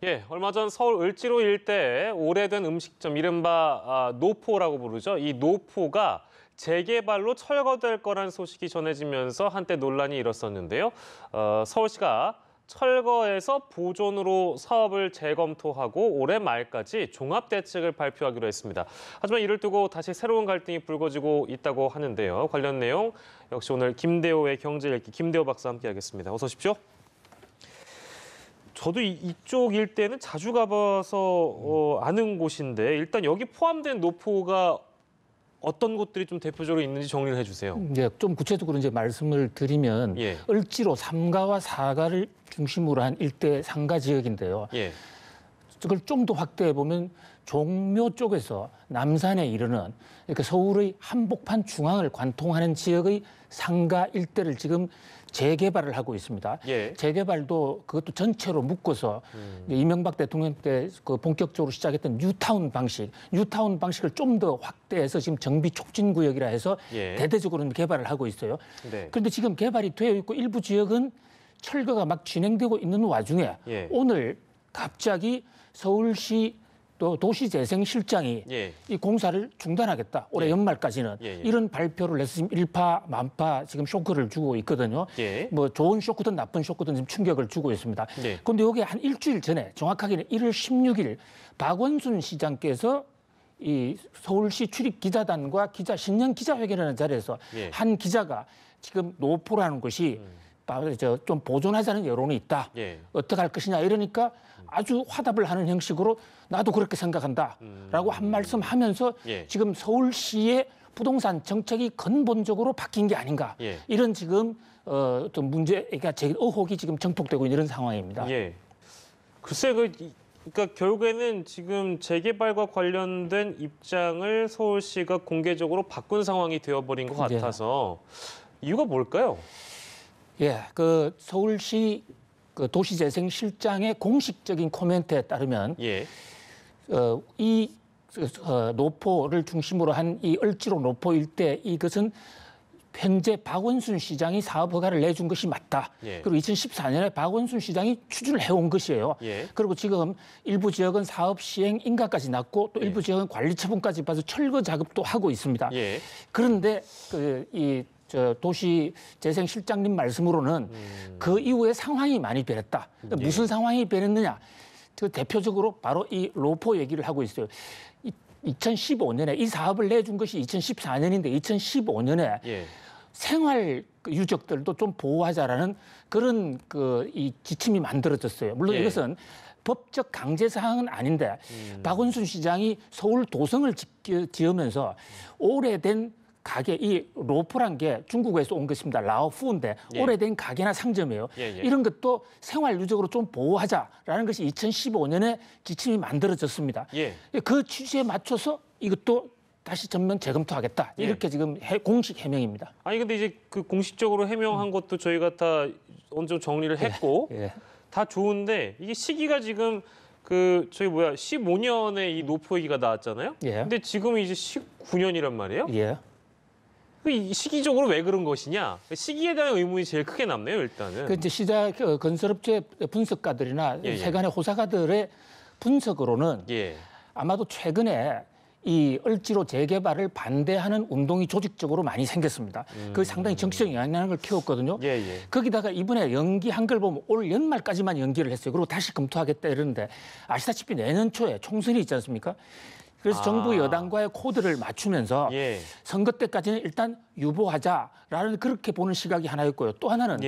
예, 얼마 전 서울 을지로 일대에 오래된 음식점 이른바 노포라고 부르죠. 이 노포가 재개발로 철거될 거란 소식이 전해지면서 한때 논란이 일었었는데요. 서울시가 철거해서 보존으로 사업을 재검토하고 올해 말까지 종합대책을 발표하기로 했습니다. 하지만 이를 두고 다시 새로운 갈등이 불거지고 있다고 하는데요. 관련 내용 역시 오늘 김대호의 경제읽기 김대호 박사와 함께하겠습니다. 어서 오십시오. 저도 이쪽 일대는 자주 가봐서 아는 곳인데 일단 여기 포함된 노포가 어떤 곳들이 좀 대표적으로 있는지 정리를 해주세요. 네, 좀 구체적으로 이제 말씀을 드리면 예. 을지로 3가와 4가를 중심으로 한 일대 상가 지역인데요. 예. 그걸 좀 더 확대해 보면 종묘 쪽에서 남산에 이르는 이렇게 서울의 한복판 중앙을 관통하는 지역의 상가 일대를 지금 재개발을 하고 있습니다. 예. 재개발도 그것도 전체로 묶어서 이명박 대통령 때 그 본격적으로 시작했던 뉴타운 방식을 좀 더 확대해서 지금 정비 촉진 구역이라 해서 예. 대대적으로 개발을 하고 있어요. 네. 그런데 지금 개발이 되어 있고 일부 지역은 철거가 막 진행되고 있는 와중에 예. 오늘 갑자기 서울시 또 도시재생실장이 예. 이 공사를 중단하겠다. 올해 연말까지는 예. 이런 발표를 해서 지금 일파만파 지금 쇼크를 주고 있거든요. 예. 뭐 좋은 쇼크든 나쁜 쇼크든 지금 충격을 주고 있습니다. 예. 그런데 여기 한 일주일 전에 정확하게는 1월 16일 박원순 시장께서 이 서울시 출입 기자단과 신년 기자회견하는 자리에서 예. 한 기자가 지금 노포라는 것이 좀 보존하자는 여론이 있다. 예. 어떻게 할 것이냐 이러니까 아주 화답을 하는 형식으로 나도 그렇게 생각한다라고 한 말씀 하면서 예. 지금 서울시의 부동산 정책이 근본적으로 바뀐 게 아닌가. 예. 이런 지금 좀 문제가 의혹이 지금 정폭되고 있는 이런 상황입니다. 예. 글쎄 그러니까 결국에는 지금 재개발과 관련된 입장을 서울시가 공개적으로 바꾼 상황이 되어버린 것 같아서 이유가 뭘까요? 예, 그 서울시 그 도시재생실장의 공식적인 코멘트에 따르면 예. 이 노포를 중심으로 한 이 을지로 노포 일대 이것은 현재 박원순 시장이 사업 허가를 내준 것이 맞다. 예. 그리고 2014년에 박원순 시장이 추진을 해온 것이에요. 예. 그리고 지금 일부 지역은 사업 시행 인가까지 났고 또 일부 지역은 관리 처분까지 받아서 철거 작업도 하고 있습니다. 예. 그런데 도시재생실장님 말씀으로는 그 이후에 상황이 많이 변했다. 무슨 상황이 변했느냐? 대표적으로 바로 이 노포 얘기를 하고 있어요. 2015년에 이 사업을 내준 것이 2014년인데 2015년에 예. 생활 유적들도 좀 보호하자라는 그런 이 지침이 만들어졌어요. 물론 예. 이것은 법적 강제 사항은 아닌데 박원순 시장이 서울 도성을 지으면서 오래된 가게, 이 로포란 게 중국에서 온 것입니다. 라오푸인데 예. 오래된 가게나 상점이에요. 예. 이런 것도 생활 유적으로 좀 보호하자라는 것이 2015년에 지침이 만들어졌습니다. 예. 그 취지에 맞춰서 이것도 다시 전면 재검토하겠다. 이렇게 지금 공식 해명입니다. 아니 근데 이제 그 공식적으로 해명한 것도 저희가 다 어느 정도 정리를 했고 다 좋은데 이게 시기가 지금 15년에 이 노포 얘기가 나왔잖아요. 예. 근데 지금 이제 19년이란 말이에요. 예. 이 시기적으로 왜 그런 것이냐? 시기에 대한 의문이 제일 크게 남네요, 일단은. 그 이제 건설업체 분석가들이나 세간의 호사가들의 분석으로는 아마도 최근에 이 을지로 재개발을 반대하는 운동이 조직적으로 많이 생겼습니다. 그 상당히 정치적 영향력을 키웠거든요. 거기다가 이번에 연기한 걸 보면 올 연말까지만 연기를 했어요. 그리고 다시 검토하겠다 이러는데 아시다시피 내년 초에 총선이 있지 않습니까? 그래서 정부 여당과의 코드를 맞추면서 선거 때까지는 일단 유보하자라는 그렇게 보는 시각이 하나였고요. 또 하나는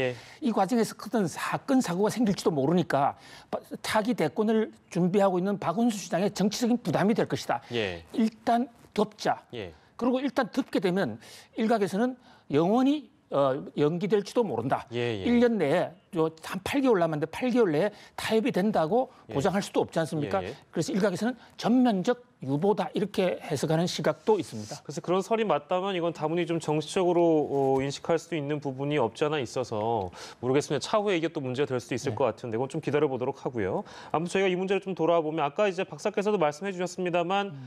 이 과정에서 큰 사건, 사고가 생길지도 모르니까 차기 대권을 준비하고 있는 박원순 시장의 정치적인 부담이 될 것이다. 일단 덮자. 그리고 일단 덮게 되면 일각에서는 영원히 연기될지도 모른다. 1년 내에 한 8개월 남았는데 8개월 내에 타협이 된다고 보장할 수도 없지 않습니까? 그래서 일각에서는 전면적 유보다 이렇게 해석하는 시각도 있습니다. 그래서 그런 설이 맞다면 이건 다분히 좀 정치적으로 인식할 수도 있는 부분이 없지 않아 있어서 모르겠습니다. 차후에 이게 또 문제가 될 수도 있을 것 같은데 그건 좀 기다려보도록 하고요. 아무튼 저희가 이 문제를 좀 돌아보면 아까 이제 박사께서도 말씀해 주셨습니다만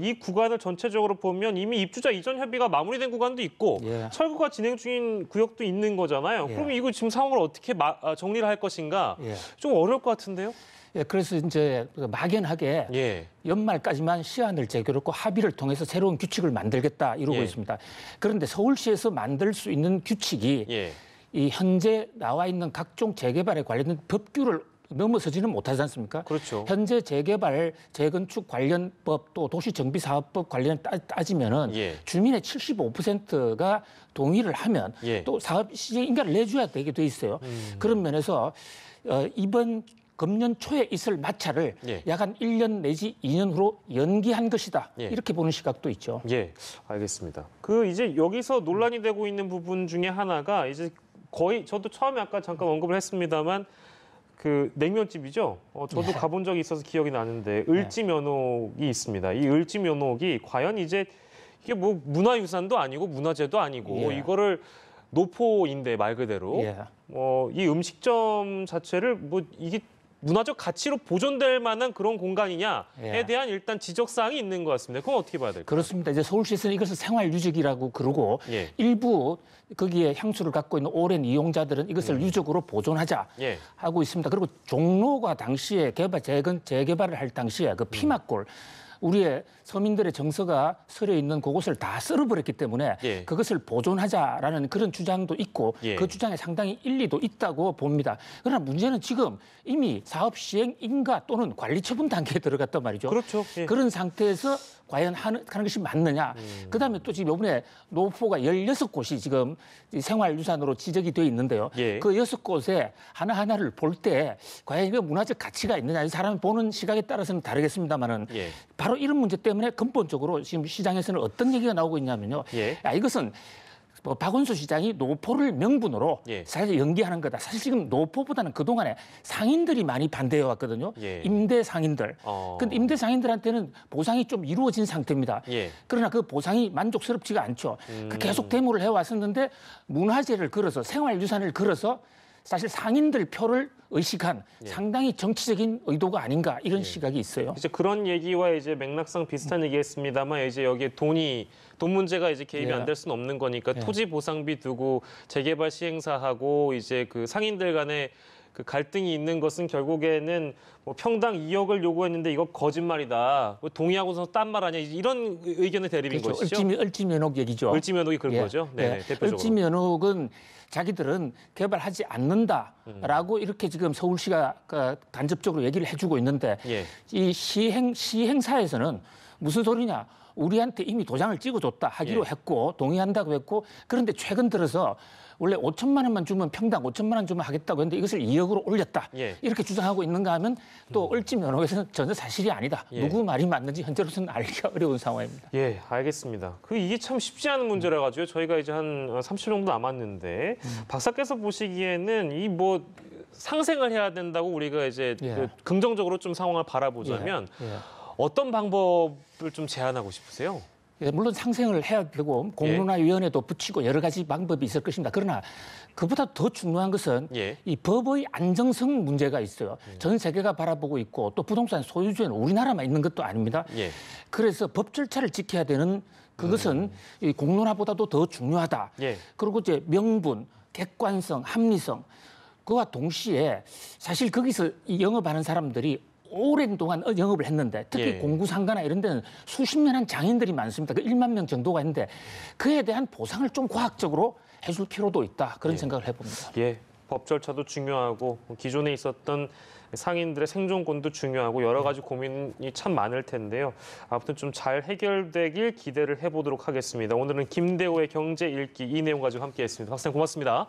이 구간을 전체적으로 보면 이미 입주자 이전 협의가 마무리된 구간도 있고 철거가 진행 중인 구역도 있는 거잖아요. 그럼 이거 지금 상황을 어떻게 정리를 할 것인가 좀 어려울 것 같은데요? 예, 그래서 이제 막연하게 예. 연말까지만 시한을 제기했고 합의를 통해서 새로운 규칙을 만들겠다 이러고 예. 있습니다. 그런데 서울시에서 만들 수 있는 규칙이 예. 이 현재 나와 있는 각종 재개발에 관련된 법규를 넘어서지는 못하지 않습니까? 그렇죠. 현재 재개발, 재건축 관련법 또 도시정비사업법 관련 따지면은 예. 주민의 75%가 동의를 하면 예. 또 사업 시행 인가를 내줘야 되게 돼 있어요. 그런 면에서 이번 금년 초에 있을 마찰을 예. 약 한 1년 내지 2년 후로 연기한 것이다. 예. 이렇게 보는 시각도 있죠. 예, 알겠습니다. 이제 여기서 논란이 되고 있는 부분 중에 하나가 이제 거의 저도 처음에 아까 잠깐 언급을 했습니다만 그 냉면집이죠. 저도 네. 가본 적이 있어서 기억이 나는데 을지면옥이 있습니다. 이 을지면옥이 과연 이제 이게 뭐 문화유산도 아니고 문화재도 아니고 예. 이거를 노포인데 말 그대로 예. 이 음식점 자체를 뭐 이게 문화적 가치로 보존될 만한 그런 공간이냐에 예. 대한 일단 지적사항이 있는 것 같습니다. 그건 어떻게 봐야 될까요? 그렇습니다. 이제 서울시에서는 이것을 생활유적이라고 그러고 예. 일부 거기에 향수를 갖고 있는 오랜 이용자들은 이것을 유적으로 보존하자 예. 하고 있습니다. 그리고 종로가 당시에 재개발을 할 당시에 그 피막골 우리의 서민들의 정서가 서려 있는 그곳을 다 썰어버렸기 때문에 예. 그것을 보존하자라는 그런 주장도 있고 예. 그 주장에 상당히 일리도 있다고 봅니다. 그러나 문제는 지금 이미 사업 시행 인가 또는 관리 처분 단계에 들어갔단 말이죠. 그렇죠. 예. 그런 상태에서 과연 하는 것이 맞느냐. 그다음에 또 지금 이번에 노포가 16곳이 지금 생활유산으로 지적이 돼 있는데요. 예. 그 6곳에 하나하나를 볼 때 과연 이게 문화적 가치가 있느냐. 이 사람이 보는 시각에 따라서는 다르겠습니다만은 예. 바로 이런 문제 때문에 근본적으로 지금 시장에서는 어떤 얘기가 나오고 있냐면요. 예. 이것은 뭐 박원순 시장이 노포를 명분으로 예. 사실 연기하는 거다. 사실 지금 노포보다는 그동안에 상인들이 많이 반대해 왔거든요. 예. 임대 상인들. 근데 임대 상인들한테는 보상이 좀 이루어진 상태입니다. 예. 그러나 그 보상이 만족스럽지가 않죠. 계속 데모를 해왔었는데 문화재를 걸어서 생활유산을 걸어서 사실 상인들 표를 의식한 상당히 정치적인 의도가 아닌가 이런 시각이 있어요. 이제 그런 얘기와 이제 맥락상 비슷한 얘기했습니다만 이제 여기에 돈 문제가 이제 개입이 예. 안 될 수는 없는 거니까 토지 보상비 두고 재개발 시행사하고 이제 그 상인들 간에 그 갈등이 있는 것은 결국에는 뭐 평당 2억을 요구했는데 이거 거짓말이다. 뭐 동의하고서 딴 말 아니야. 이런 의견의 대립인 그렇죠. 것이죠. 을지면옥 얘기죠. 을지면옥이 그런 예. 거죠. 네, 대표적으로. 을지면옥은 자기들은 개발하지 않는다라고 이렇게 지금 서울시가 간접적으로 얘기를 해주고 있는데 예. 이 시행사에서는 무슨 소리냐? 우리한테 이미 도장을 찍어줬다 하기로 예. 했고 동의한다고 했고 그런데 최근 들어서 원래 5천만 원만 주면 평당 5천만 원 주면 하겠다고 했는데 이것을 2억으로 올렸다. 예. 이렇게 주장하고 있는가 하면 또 을지면옥에서는 전혀 사실이 아니다. 예. 누구 말이 맞는지 현재로서는 알기가 어려운 상황입니다. 예, 알겠습니다. 이게 참 쉽지 않은 문제라 가지고 저희가 이제 한 30초 정도 남았는데 박사께서 보시기에는 이 뭐 상생을 해야 된다고 우리가 이제 예. 그 긍정적으로 좀 상황을 바라보자면 예. 어떤 방법을 좀 제안하고 싶으세요? 예, 물론 상생을 해야 되고 공론화위원회도 붙이고 여러 가지 방법이 있을 것입니다. 그러나 그보다 더 중요한 것은 예. 이 법의 안정성 문제가 있어요. 전 세계가 바라보고 있고 또 부동산 소유주는 우리나라만 있는 것도 아닙니다. 예. 그래서 법 절차를 지켜야 되는 그것은 이 공론화보다도 더 중요하다. 예. 그리고 이제 명분, 객관성, 합리성 그와 동시에 사실 거기서 이 영업하는 사람들이 오랜 동안 영업을 했는데 특히 예. 공구상가나 이런 데는 수십 년 한 장인들이 많습니다. 그 1만 명 정도가 있는데 그에 대한 보상을 좀 과학적으로 해줄 필요도 있다. 그런 생각을 해봅니다. 예, 법 절차도 중요하고 기존에 있었던 상인들의 생존권도 중요하고 여러 가지 고민이 참 많을 텐데요. 아무튼 좀 잘 해결되길 기대를 해보도록 하겠습니다. 오늘은 김대호의 경제 읽기 이 내용 가지고 함께했습니다. 박사님 고맙습니다.